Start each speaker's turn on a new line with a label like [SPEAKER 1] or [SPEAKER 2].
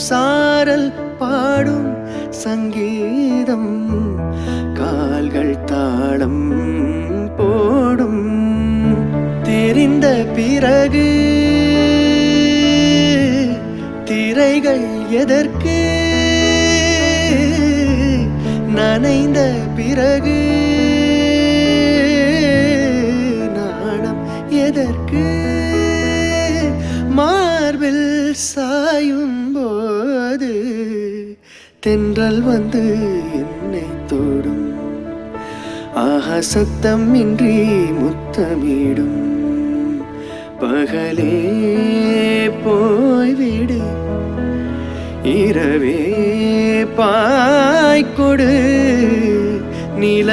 [SPEAKER 1] சாரல் பாடும் சங்கீதம் கால்கள் தாளம் போடும் தெரிந்த பிறகு திரைகள் எதற்கு நனைந்த பிறகு நாணம் எதற்கு மார்பில் சாயும் போது தென்றல் வந்து என்னை தொடும் ஆஹா சத்தம் இன்றி முத்தமிடும் பகலே போய்விடு இரவே பாய்கொடு நில